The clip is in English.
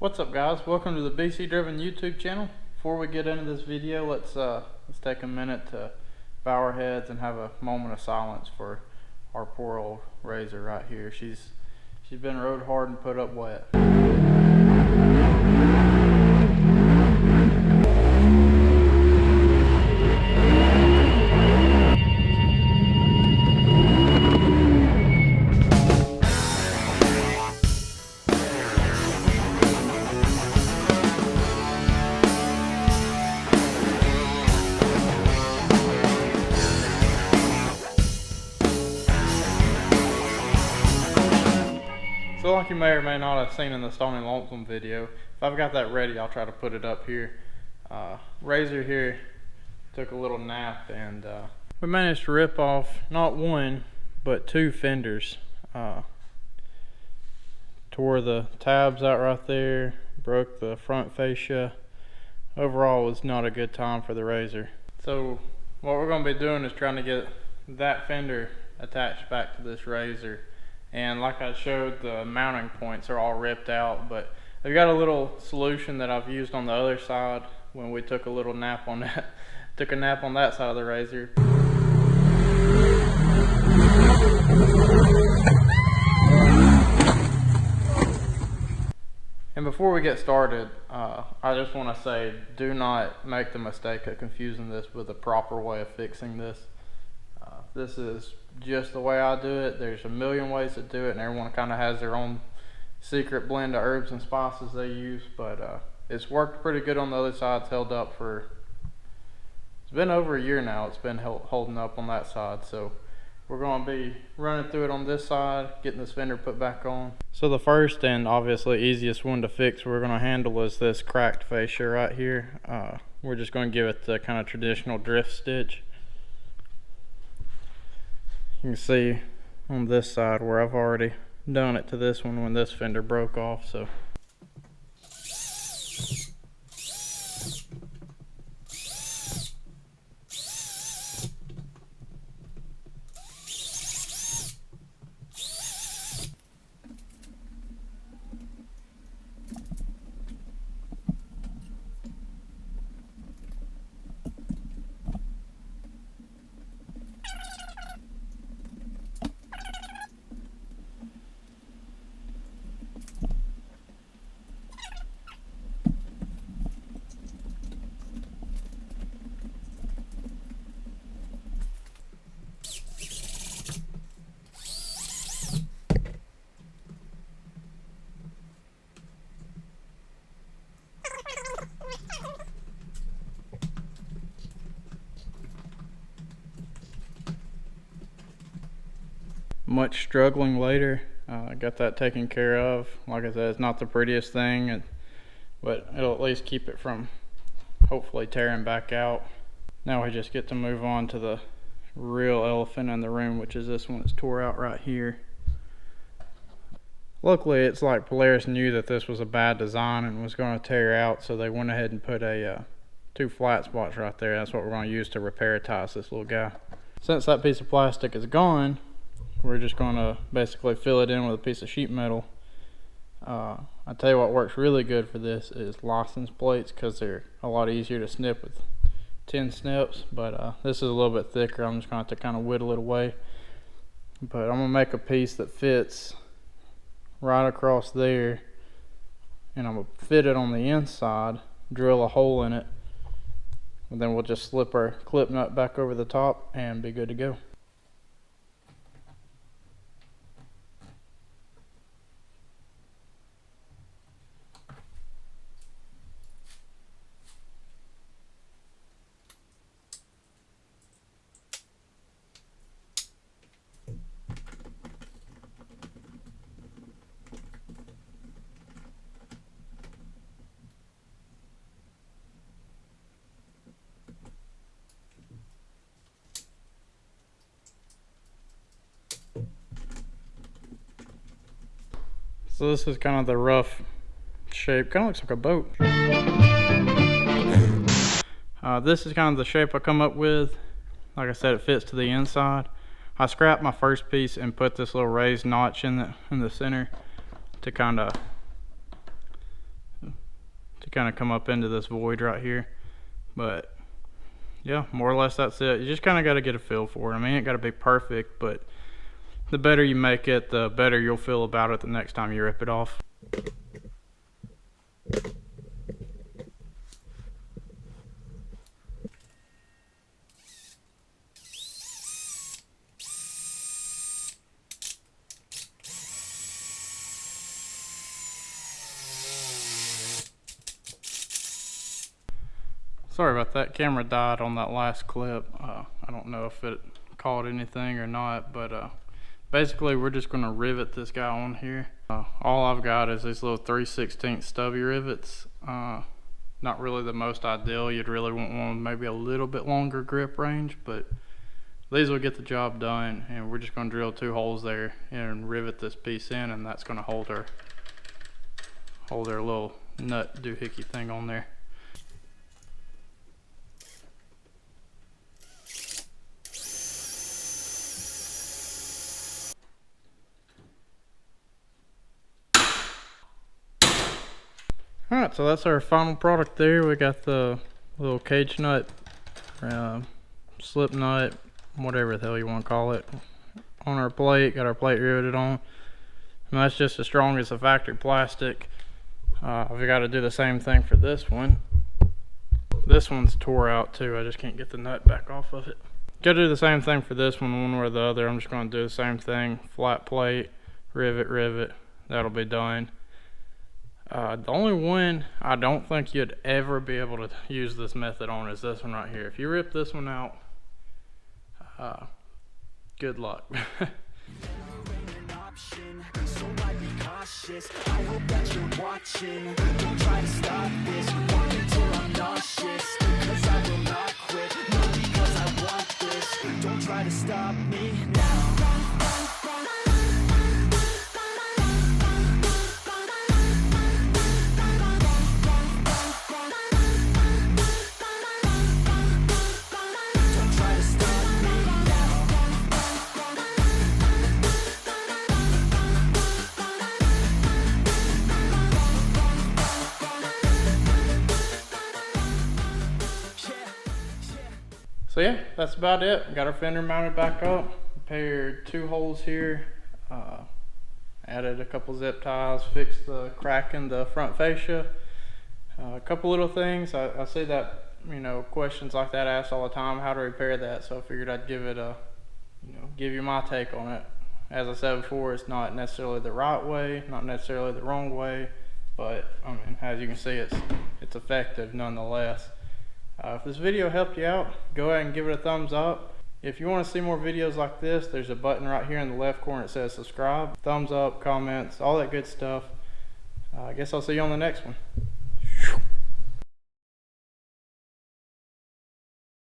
What's up, guys? Welcome to the BCdriven YouTube channel. Before we get into this video, let's take a minute to bow our heads and have a moment of silence for our poor old RZR right here. She's been rode hard and put up wet. So like you may or may not have seen in the Stony Lonesome video, if I've got that ready, I'll try to put it up here. RZR here took a little nap, and we managed to rip off not one, but two fenders. Tore the tabs out right there, broke the front fascia. Overall, it was not a good time for the RZR. So what we're going to be doing is trying to get that fender attached back to this RZR. And like I showed, the mounting points are all ripped out, but I've got a little solution that I've used on the other side when we took a little nap on that, took a nap on that side of the RZR. And before we get started, I just want to say, do not make the mistake of confusing this with a proper way of fixing this. This is just the way I do it. There's a million ways to do it, and everyone kind of has their own secret blend of herbs and spices they use, but it's worked pretty good on the other side. It's held up for, it's been over a year now. It's been holding up on that side, so we're going to be running through it on this side, getting this fender put back on. So the first and obviously easiest one to fix we're going to handle is this cracked fascia right here. We're just going to give it the kind of traditional drift stitch. You can see on this side where I've already done it to this one when this fender broke off. So much struggling later, I got that taken care of. Like I said, it's not the prettiest thing, but it'll at least keep it from hopefully tearing back out. Now we just get to move on to the real elephant in the room, which is this one that's tore out right here. Luckily, it's like Polaris knew that this was a bad design and was going to tear out, so they went ahead and put a two flat spots right there. That's what we're going to use to repair-tice this little guy. Since that piece of plastic is gone, we're just going to basically fill it in with a piece of sheet metal. I tell you what works really good for this is license plates, because they're a lot easier to snip with 10 snips, but this is a little bit thicker. I'm just going to have to kind of whittle it away. But I'm going to make a piece that fits right across there, and I'm going to fit it on the inside, drill a hole in it, and then we'll just slip our clip nut back over the top and be good to go. So this is kind of the rough shape, kind of looks like a boat. This is kind of the shape I come up with. Like I said, it fits to the inside. I scrapped my first piece and put this little raised notch in the center to kind of to kind of come up into this void right here. But yeah, more or less that's it. You just kind of got to get a feel for it. I mean, it ain't got to be perfect, but the better you make it, the better you'll feel about it the next time you rip it off. Sorry about that, camera died on that last clip. I don't know if it caught anything or not, but basically we're just going to rivet this guy on here. All I've got is these little 3/16 stubby rivets. Not really the most ideal. You'd really want one with maybe a little bit longer grip range, but these will get the job done. And we're just going to drill 2 holes there and rivet this piece in, and that's going to hold our little nut doohickey thing on there. Alright, so that's our final product there. We got the little cage nut, slip nut, whatever the hell you want to call it, on our plate. Got our plate riveted on. And that's just as strong as the factory plastic. We got to do the same thing for this one. This one's tore out too. I just can't get the nut back off of it. Got to do the same thing for this one way or the other. I'm just going to do the same thing. Flat plate, rivet. That'll be done. The only one I don't think you'd ever be able to use this method on is this one right here. If you rip this one out, good luck. Don't try to stop me now. So yeah, that's about it. Got our fender mounted back up, repaired 2 holes here, added a couple zip ties, fixed the crack in the front fascia, a couple little things. I see that, you know, questions like that asked all the time, how to repair that. So I figured I'd give it a, give you my take on it. As I said before, it's not necessarily the right way, not necessarily the wrong way, but I mean, as you can see, it's effective nonetheless. If this video helped you out, go ahead and give it a thumbs up. If you want to see more videos like this, there's a button right here in the left corner that says subscribe. Thumbs up, comments, all that good stuff. I guess I'll see you on the next one.